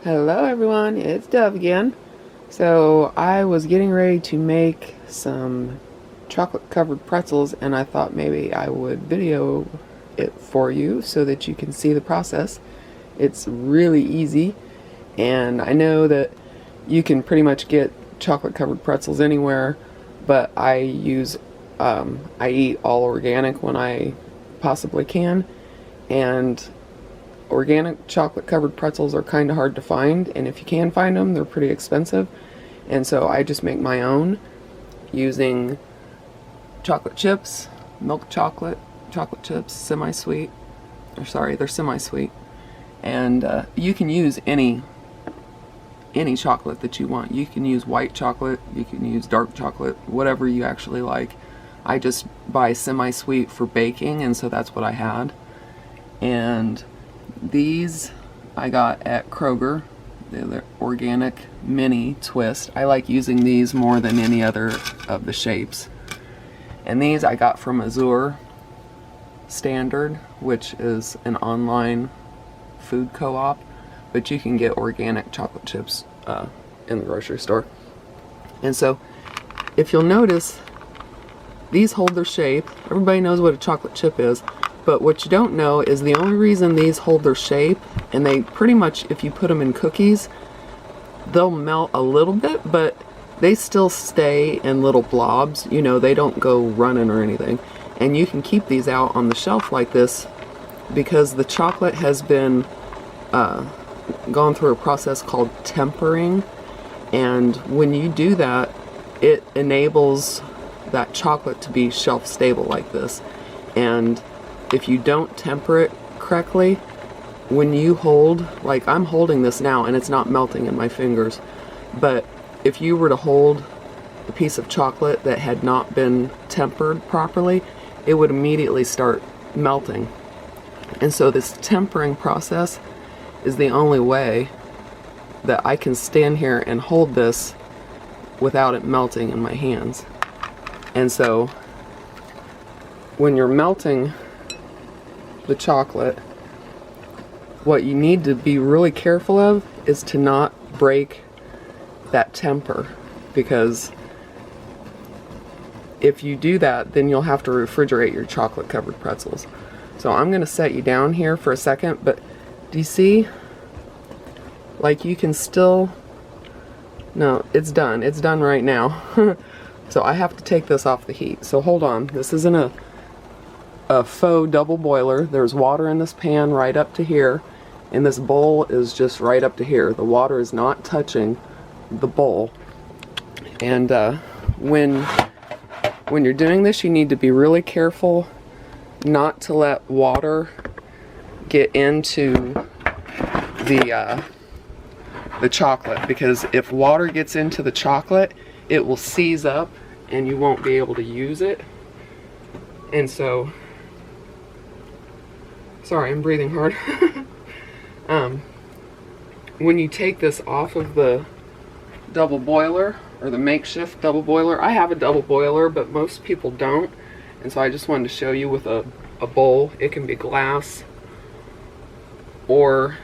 Hello everyone, it's Dove again. So I was getting ready to make some chocolate covered pretzels and I thought maybe I would video it for you so that you can see the process. It's really easy, and I know that you can pretty much get chocolate covered pretzels anywhere, but I eat all organic when I possibly can, and organic chocolate covered pretzels are kind of hard to find, and if you can find them, they're pretty expensive. And so I just make my own using chocolate chips, milk chocolate, chocolate chips, semi-sweet, or sorry, they're semi-sweet. And you can use any chocolate that you want. You can use white chocolate, you can use dark chocolate, whatever you actually like. I just buy semi-sweet for baking, and so that's what I had. And these I got at Kroger. They're organic mini twist. I like using these more than any other of the shapes. And these I got from Azure Standard, which is an online food co-op, but you can get organic chocolate chips in the grocery store. And so if you'll notice, these hold their shape. Everybody knows what a chocolate chip is. But what you don't know is the only reason these hold their shape, and they pretty much, if you put them in cookies, they'll melt a little bit, but they still stay in little blobs. You know, they don't go running or anything. And you can keep these out on the shelf like this because the chocolate has been gone through a process called tempering. And when you do that, it enables that chocolate to be shelf stable like this. And if you don't temper it correctly, when you hold, like I'm holding this now and it's not melting in my fingers, but if you were to hold a piece of chocolate that had not been tempered properly, it would immediately start melting. And so this tempering process is the only way that I can stand here and hold this without it melting in my hands. And so when you're melting the chocolate, what you need to be really careful of is to not break that temper, because if you do that, then you'll have to refrigerate your chocolate covered pretzels. So I'm going to set you down here for a second, but do you see? Like you can still, no, it's done right now. So I have to take this off the heat. So hold on, this isn't a faux double boiler. There's water in this pan right up to here, and this bowl is just right up to here. The water is not touching the bowl. And when you're doing this, you need to be really careful not to let water get into the chocolate, because if water gets into the chocolate, it will seize up and you won't be able to use it. And so, sorry, I'm breathing hard. When you take this off of the double boiler, or the makeshift double boiler, I have a double boiler, but most people don't. And so I just wanted to show you with a bowl. It can be glass or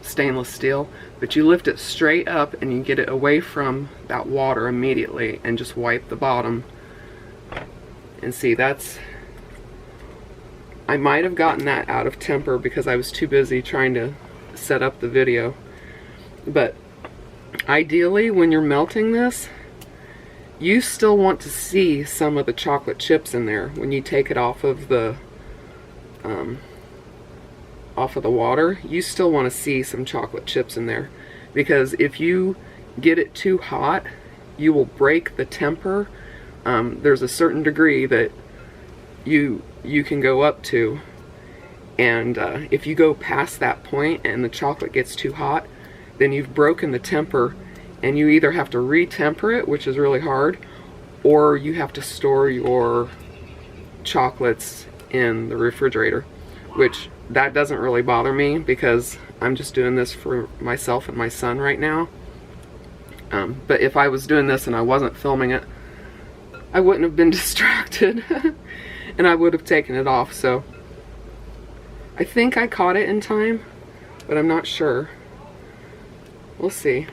stainless steel, but you lift it straight up and you get it away from that water immediately and just wipe the bottom. And see, that's, I might have gotten that out of temper because I was too busy trying to set up the video. But ideally, when you're melting this, you still want to see some of the chocolate chips in there when you take it off of the water. You still want to see some chocolate chips in there, because if you get it too hot, you will break the temper. There's a certain degree that you can go up to, and if you go past that point and the chocolate gets too hot, then you've broken the temper, and you either have to re-temper it, which is really hard, or you have to store your chocolates in the refrigerator, which that doesn't really bother me because I'm just doing this for myself and my son right now. But if I was doing this and I wasn't filming it, I wouldn't have been distracted and I would have taken it off. So I think I caught it in time, but I'm not sure. We'll see.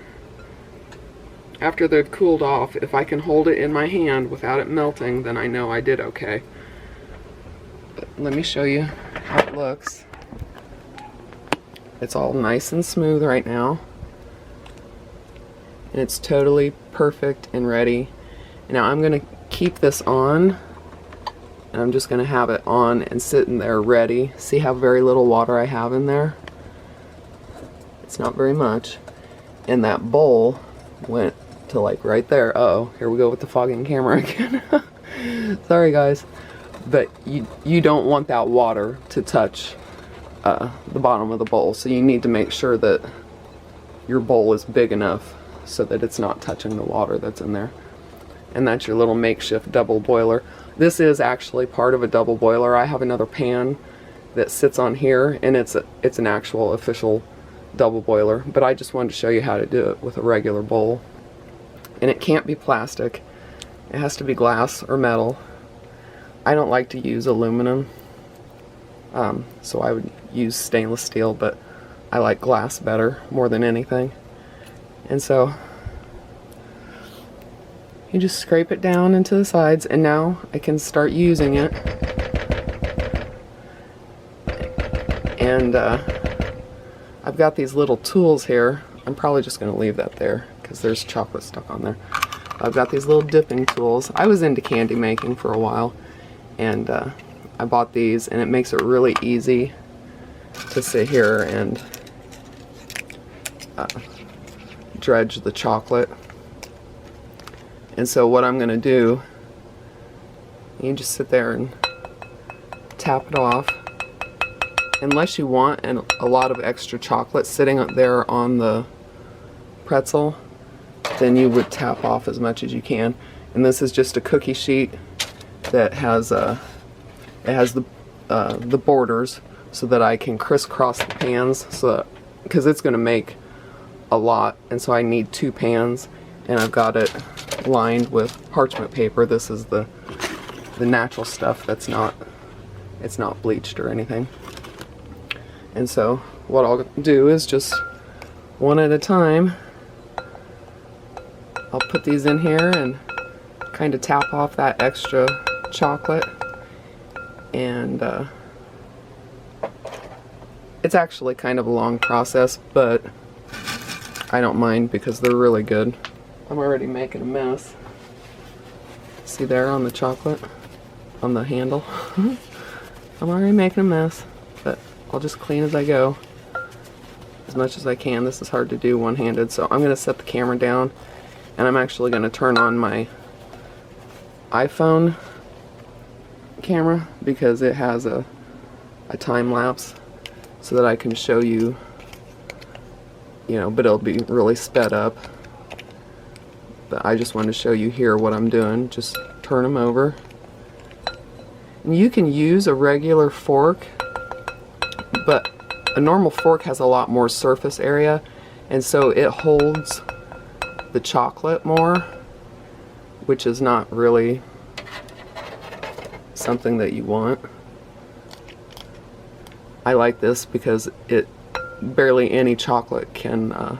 After they've cooled off, if I can hold it in my hand without it melting, then I know I did okay. But let me show you how it looks. It's all nice and smooth right now. And it's totally perfect and ready. Now I'm going to keep this on, and I'm just going to have it on and sitting there ready. See how very little water I have in there? It's not very much. And that bowl went to like right there. Uh-oh, here we go with the fogging camera again. Sorry guys. But you don't want that water to touch the bottom of the bowl, so you need to make sure that your bowl is big enough so that it's not touching the water that's in there. And that's your little makeshift double boiler. This is actually part of a double boiler. I have another pan that sits on here, and it's an actual official double boiler, but I just wanted to show you how to do it with a regular bowl. And it can't be plastic. It has to be glass or metal. I don't like to use aluminum, so I would use stainless steel, but I like glass better more than anything. And so you just scrape it down into the sides, and now I can start using it. And I've got these little tools here. I'm probably just going to leave that there because there's chocolate stuck on there. I've got these little dipping tools. I was into candy making for a while, and I bought these, and it makes it really easy to sit here and dredge the chocolate. And so what I'm going to do, you just sit there and tap it off. Unless you want a lot of extra chocolate sitting up there on the pretzel, then you would tap off as much as you can. And this is just a cookie sheet that has it has the borders so that I can crisscross the pans, because it's going to make a lot, and so I need 2 pans, and I've got it lined with parchment paper. This is the natural stuff that's not bleached or anything. And so what I'll do is just one at a time, I'll put these in here and kind of tap off that extra chocolate. And it's actually kind of a long process, but I don't mind because they're really good. I'm already making a mess. See there on the chocolate, on the handle? I'm already making a mess, but I'll just clean as I go, as much as I can. This is hard to do one-handed, so I'm going to set the camera down, and I'm actually going to turn on my iPhone camera because it has a time lapse so that I can show you, but it'll be really sped up. But I just want to show you here what I'm doing. Just turn them over. And you can use a regular fork, but a normal fork has a lot more surface area, and so it holds the chocolate more, which is not really something that you want. I like this because barely any chocolate can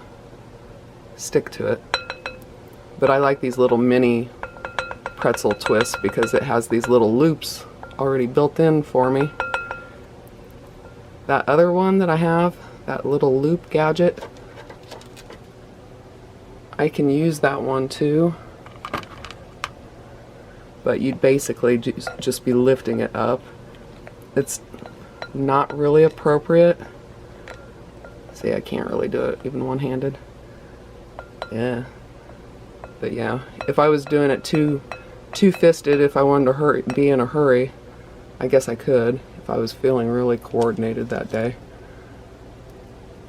stick to it. But I like these little mini pretzel twists because it has these little loops already built in for me. That other one that I have, that little loop gadget, I can use that one too, but you'd basically just be lifting it up. It's not really appropriate. See, I can't really do it even one-handed. Yeah. But yeah, if I was doing it two-fisted, if I wanted to be in a hurry, I guess I could, if I was feeling really coordinated that day.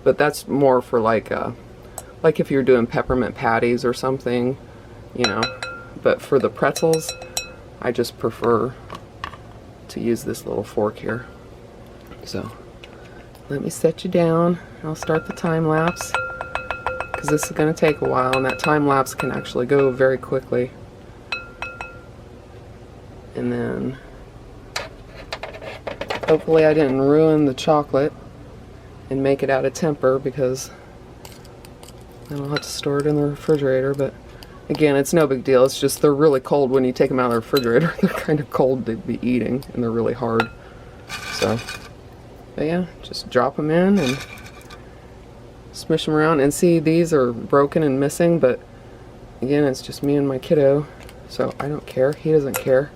But that's more for like if you're doing peppermint patties or something, But for the pretzels, I just prefer to use this little fork here. So, let me set you down. I'll start the time lapse, because this is going to take a while, and that time lapse can actually go very quickly. And then hopefully I didn't ruin the chocolate and make it out of temper, because then I'll have to store it in the refrigerator. But again, it's no big deal. It's just they're really cold when you take them out of the refrigerator. They're kind of cold to be eating, and they're really hard. So, but yeah, just drop them in and smush them around. And see, these are broken and missing, but again, it's just me and my kiddo, so I don't care. He doesn't care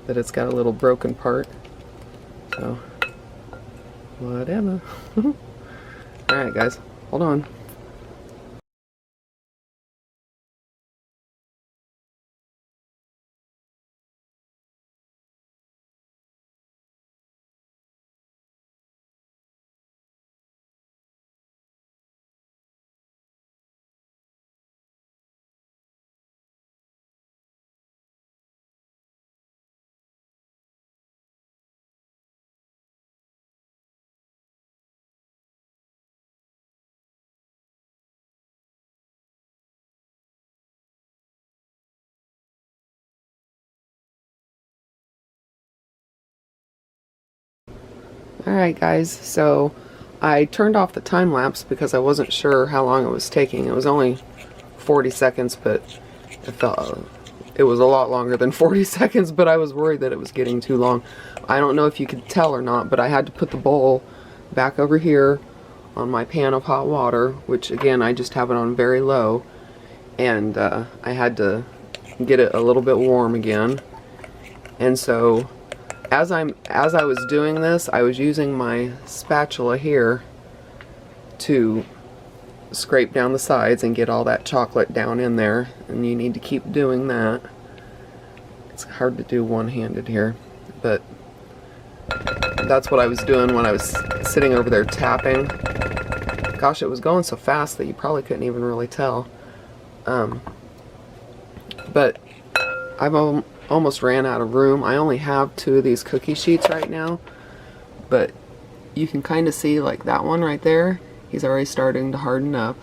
that it's got a little broken part. So, whatever. Alright guys, hold on. Alright guys, so I turned off the time lapse because I wasn't sure how long it was taking. It was only 40 seconds, but it felt it was a lot longer than 40 seconds, but I was worried that it was getting too long. I don't know if you could tell or not, but I had to put the bowl back over here on my pan of hot water, which again, I just have it on very low, and I had to get it a little bit warm again. And so as I was doing this, I was using my spatula here to scrape down the sides and get all that chocolate down in there, and you need to keep doing that. It's hard to do one-handed here, but that's what I was doing when I was sitting over there tapping. Gosh, it was going so fast that you probably couldn't even really tell. But I've almost ran out of room. I only have 2 of these cookie sheets right now, but you can kind of see, like that one right there, he's already starting to harden up.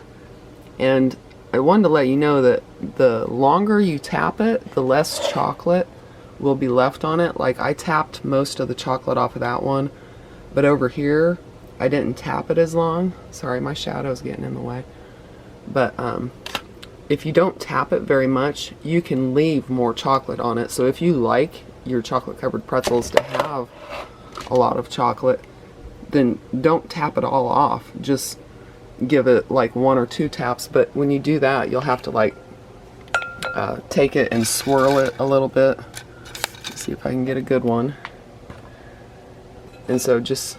And I wanted to let you know that the longer you tap it, the less chocolate will be left on it. Like, I tapped most of the chocolate off of that one, but over here I didn't tap it as long. Sorry, my shadow's getting in the way. But if you don't tap it very much, you can leave more chocolate on it. So if you like your chocolate covered pretzels to have a lot of chocolate, then don't tap it all off. Just give it like 1 or 2 taps. But when you do that, you'll have to like take it and swirl it a little bit. Let's see if I can get a good one. And so just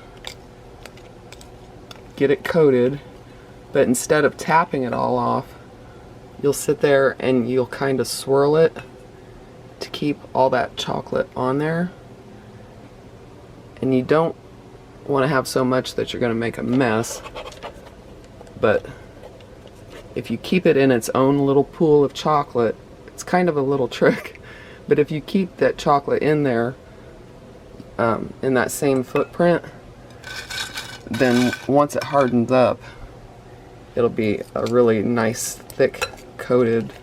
get it coated, but instead of tapping it all off, you'll sit there and you'll kind of swirl it to keep all that chocolate on there. And you don't want to have so much that you're going to make a mess, but if you keep it in its own little pool of chocolate, it's kind of a little trick, but if you keep that chocolate in there in that same footprint, then once it hardens up, it'll be a really nice thick coated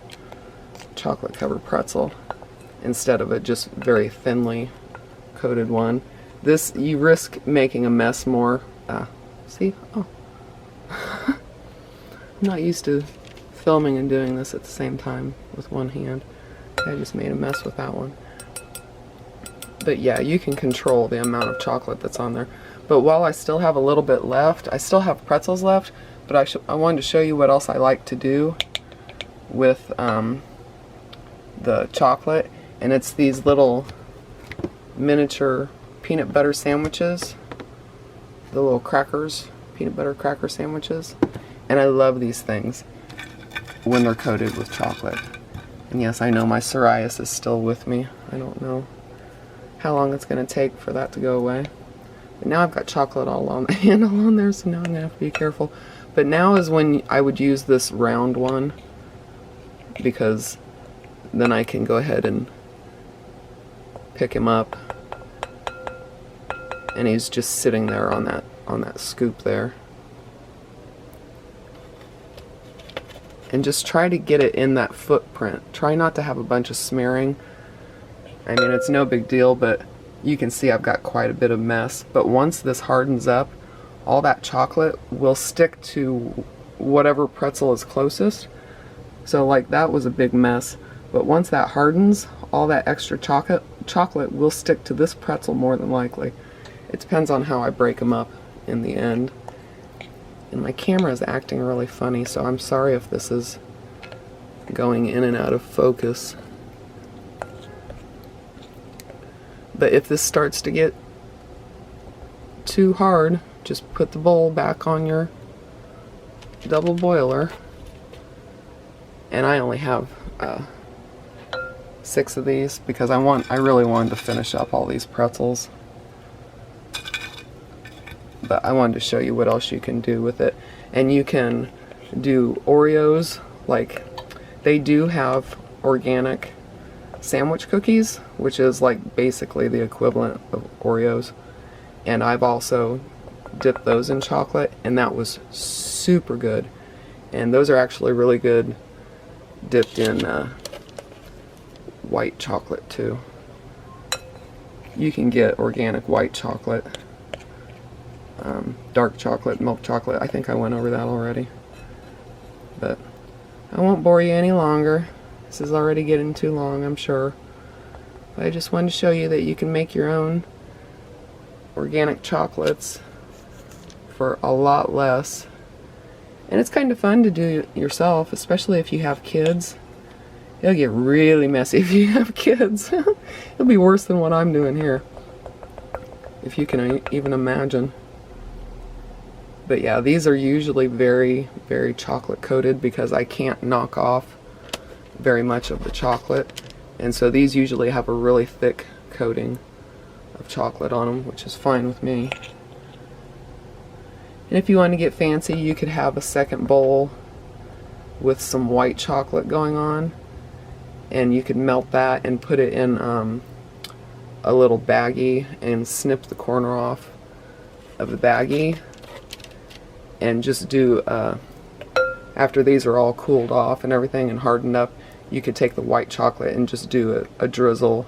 chocolate covered pretzel instead of a just very thinly coated one. This, you risk making a mess more. See? Oh. I'm not used to filming and doing this at the same time with one hand. I just made a mess with that one. But yeah, you can control the amount of chocolate that's on there. But while I still have a little bit left, I still have pretzels left, but I wanted to show you what else I like to do with the chocolate, and it's these little miniature peanut butter sandwiches, the little crackers, peanut butter cracker sandwiches, and I love these things when they're coated with chocolate. And yes, I know my psoriasis is still with me. I don't know how long it's going to take for that to go away. But now I've got chocolate all on the handle on there, so now I'm going to have to be careful. But now is when I would use this round one, because then I can go ahead and pick him up, and he's just sitting there on that scoop there. And just try to get it in that footprint. Try not to have a bunch of smearing. I mean, it's no big deal, but you can see I've got quite a bit of mess. But once this hardens up, all that chocolate will stick to whatever pretzel is closest. So like that was a big mess, but once that hardens, all that extra chocolate will stick to this pretzel more than likely. It depends on how I break them up in the end. And my camera is acting really funny, so I'm sorry if this is going in and out of focus. But if this starts to get too hard, just put the bowl back on your double boiler. And I only have 6 of these because I really wanted to finish up all these pretzels. But I wanted to show you what else you can do with it. And you can do Oreos. Like, they do have organic sandwich cookies, which is like basically the equivalent of Oreos. And I've also dipped those in chocolate, and that was super good. And those are actually really good dipped in white chocolate too. You can get organic white chocolate, dark chocolate, milk chocolate. I think I went over that already. But I won't bore you any longer. This is already getting too long, I'm sure. But I just wanted to show you that you can make your own organic chocolates for a lot less. And it's kind of fun to do yourself, especially if you have kids. It'll get really messy if you have kids. It'll be worse than what I'm doing here, if you can even imagine. But yeah, these are usually very, very chocolate coated because I can't knock off very much of the chocolate. And so these usually have a really thick coating of chocolate on them, which is fine with me. And if you want to get fancy, you could have a second bowl with some white chocolate going on, and you could melt that and put it in a little baggie and snip the corner off of the baggie, and just do after these are all cooled off and everything and hardened up, you could take the white chocolate and just do a drizzle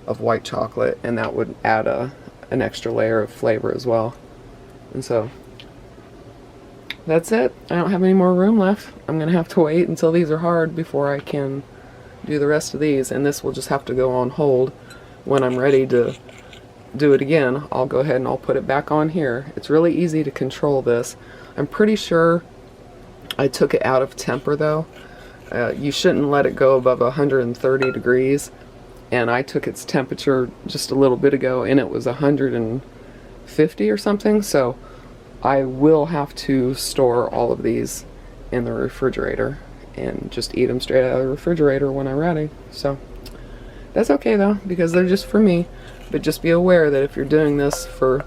of white chocolate, and that would add an extra layer of flavor as well. And so that's it. I don't have any more room left. I'm gonna have to wait until these are hard before I can do the rest of these, and this will just have to go on hold. When I'm ready to do it again, I'll go ahead and I'll put it back on here. It's really easy to control this. I'm pretty sure I took it out of temper though. You shouldn't let it go above 130 degrees, and I took its temperature just a little bit ago and it was 150 or something, so I will have to store all of these in the refrigerator and just eat them straight out of the refrigerator when I'm ready. So that's okay though, because they're just for me. But just be aware that if you're doing this for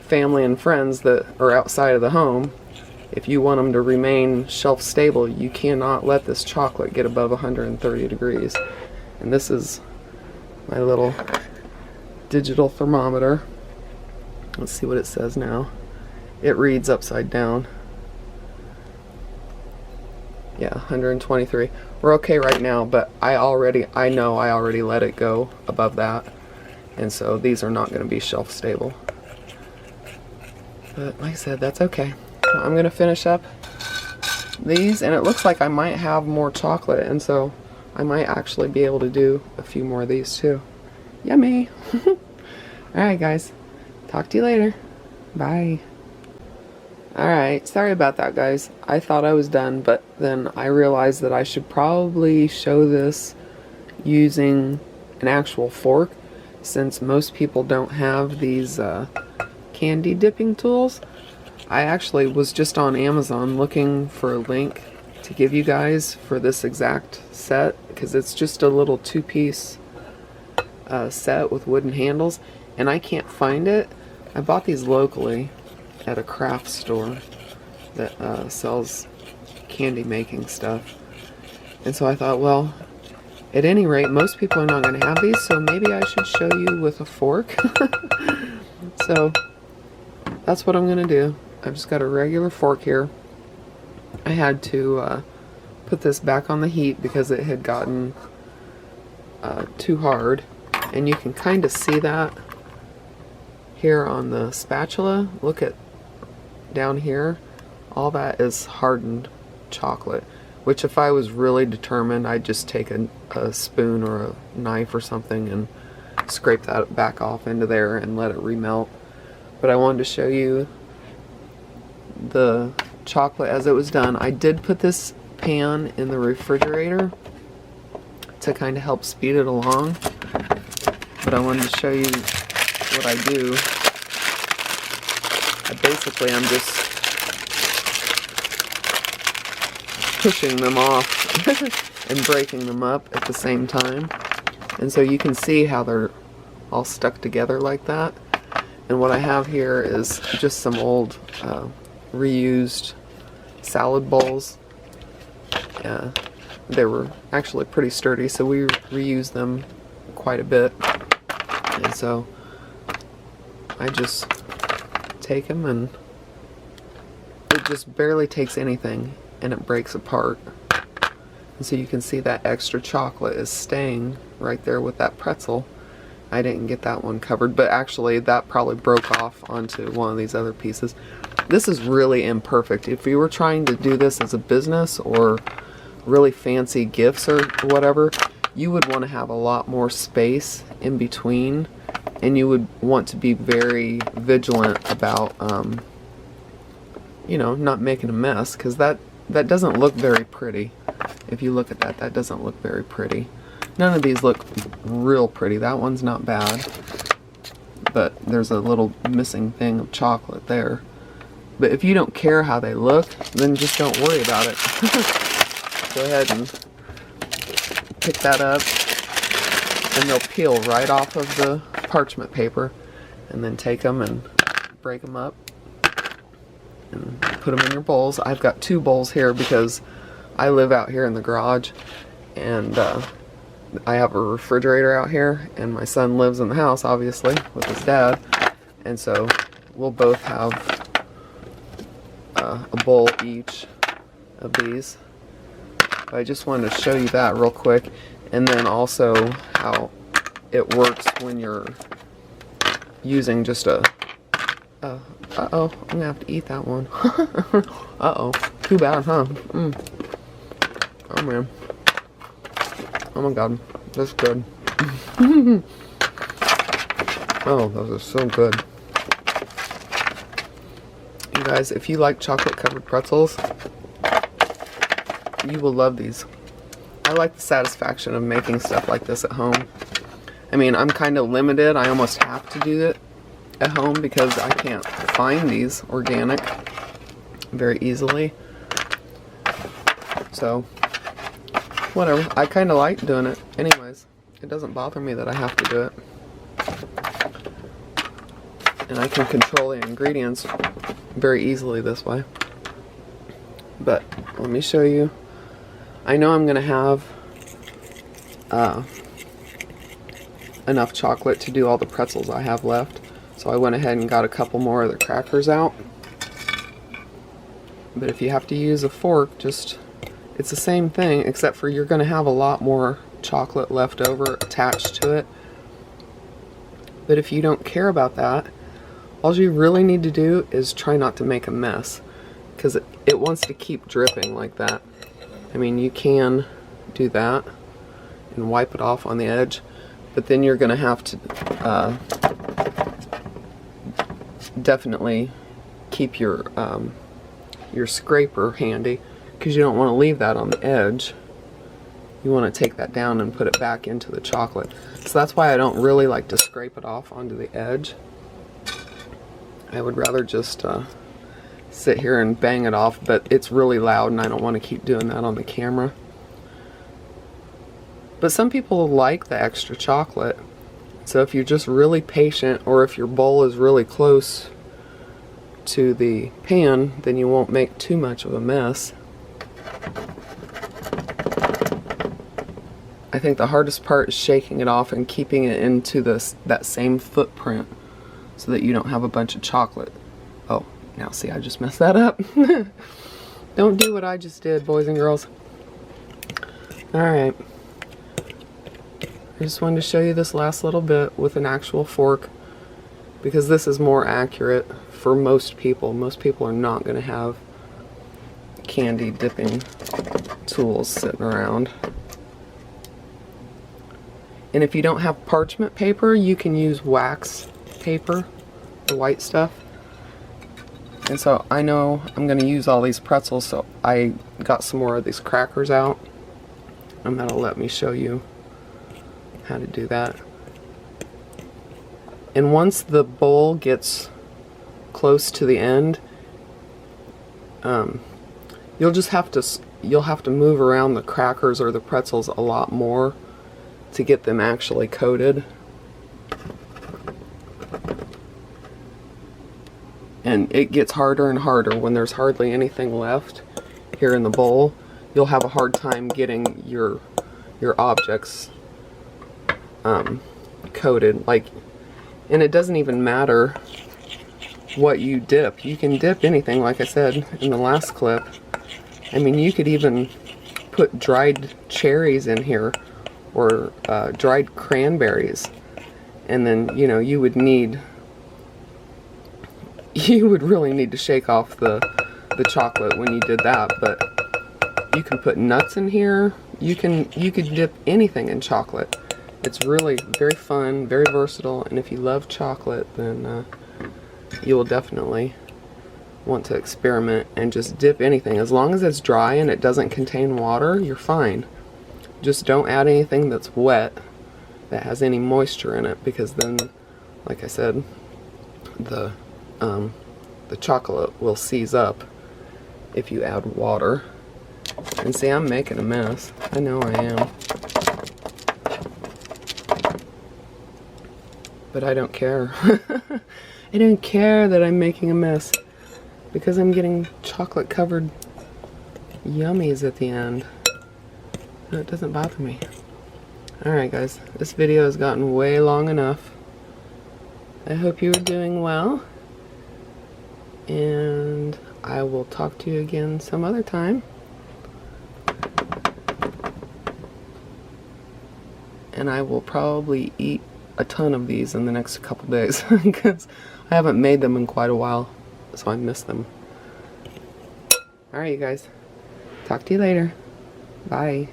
family and friends that are outside of the home, if you want them to remain shelf stable, you cannot let this chocolate get above 130 degrees. And this is my little digital thermometer. Let's see what it says now. It reads upside down. Yeah, 123. We're okay right now, but I know I already let it go above that, and so these are not going to be shelf stable. But like I said, that's okay. So I'm going to finish up these, and it looks like I might have more chocolate, and so I might actually be able to do a few more of these too. Yummy! Alright guys, talk to you later. Bye. Alright, sorry about that guys. I thought I was done, but then I realized that I should probably show this using an actual fork, since most people don't have these candy dipping tools. I actually was just on Amazon looking for a link to give you guys for this exact set, because it's just a little 2-piece set with wooden handles, and I can't find it. I bought these locally at a craft store that sells candy making stuff, and so I thought, well, at any rate, most people are not going to have these, so maybe I should show you with a fork. So that's what I'm going to do. I've just got a regular fork here. I had to put this back on the heat because it had gotten too hard, and you can kind of see that here on the spatula. Look at down here, all that is hardened chocolate, which if I was really determined, I'd just take a spoon or a knife or something and scrape that back off into there and let it remelt. But I wanted to show you the chocolate as it was done. I did put this pan in the refrigerator to kind of help speed it along, but I wanted to show you what I do. Basically, I'm just pushing them off and breaking them up at the same time, and so you can see how they're all stuck together like that. And what I have here is just some old reused salad bowls. They were actually pretty sturdy, so we reuse them quite a bit. And so I just take them, and it just barely takes anything and it breaks apart. And so you can see that extra chocolate is staying right there with that pretzel. I didn't get that one covered, but actually that probably broke off onto one of these other pieces. This is really imperfect. If you were trying to do this as a business or really fancy gifts or whatever, you would want to have a lot more space in between, and you would want to be very vigilant about you know, not making a mess, because that doesn't look very pretty. If you look at that, that doesn't look very pretty. None of these look real pretty. That one's not bad, but there's a little missing thing of chocolate there. But if you don't care how they look, then just don't worry about it. Go ahead and pick that up, and they'll peel right off of the parchment paper, and then take them and break them up and put them in your bowls. I've got 2 bowls here because I live out here in the garage, and I have a refrigerator out here, and my son lives in the house, obviously, with his dad, and so we'll both have a bowl each of these. But I just wanted to show you that real quick, and then also how it works when you're using just a uh-oh, I'm gonna have to eat that one. Uh-oh, too bad, huh? Oh man. Oh my god, that's good. Oh, those are so good. You guys, if you like chocolate covered pretzels, you will love these. I like the satisfaction of making stuff like this at home. I mean, I'm kind of limited. I almost have to do it at home because I can't find these organic very easily. So, whatever. I kind of like doing it anyways. It doesn't bother me that I have to do it. And I can control the ingredients very easily this way. But let me show you. I know I'm going to have enough chocolate to do all the pretzels I have left. So I went ahead and got a couple more of the crackers out. But if you have to use a fork, just, it's the same thing, except for you're going to have a lot more chocolate left over attached to it. But if you don't care about that, all you really need to do is try not to make a mess, because it wants to keep dripping like that. I mean, you can do that and wipe it off on the edge, but then you're going to have to definitely keep your scraper handy, because you don't want to leave that on the edge. You want to take that down and put it back into the chocolate. So that's why I don't really like to scrape it off onto the edge. I would rather just sit here and bang it off, but it's really loud and I don't want to keep doing that on the camera. But some people like the extra chocolate, so if you're just really patient, or if your bowl is really close to the pan, then you won't make too much of a mess. I think the hardest part is shaking it off and keeping it into that same footprint so that you don't have a bunch of chocolate. Oh, now see, I just messed that up. Don't do what I just did, boys and girls. Alright. I just wanted to show you this last little bit with an actual fork, because this is more accurate for most people. Most people are not going to have candy dipping tools sitting around. And if you don't have parchment paper, you can use wax paper, the white stuff. And so I know I'm going to use all these pretzels, so I got some more of these crackers out. And that'll let me show you how to do that. And once the bowl gets close to the end, you'll have to move around the crackers or the pretzels a lot more to get them actually coated. And it gets harder and harder when there's hardly anything left here in the bowl. You'll have a hard time getting your objects coated. And it doesn't even matter what you dip. You can dip anything, like I said in the last clip. I mean, you could even put dried cherries in here, or dried cranberries, and then you would really need to shake off the chocolate when you did that. But you can put nuts in here. You could dip anything in chocolate. It's really very fun, very versatile, and if you love chocolate, then you will definitely want to experiment and just dip anything. As long as it's dry and it doesn't contain water, you're fine. Just don't add anything that's wet, that has any moisture in it, because then, like I said, the chocolate will seize up if you add water. And see, I'm making a mess. I know I am. But I don't care. I don't care that I'm making a mess, because I'm getting chocolate covered yummies at the end. And it doesn't bother me. Alright guys, this video has gotten way long enough. I hope you are doing well, and I will talk to you again some other time. And I will probably eat a ton of these in the next couple days, because I haven't made them in quite a while, so I miss them. Alright you guys, talk to you later. Bye.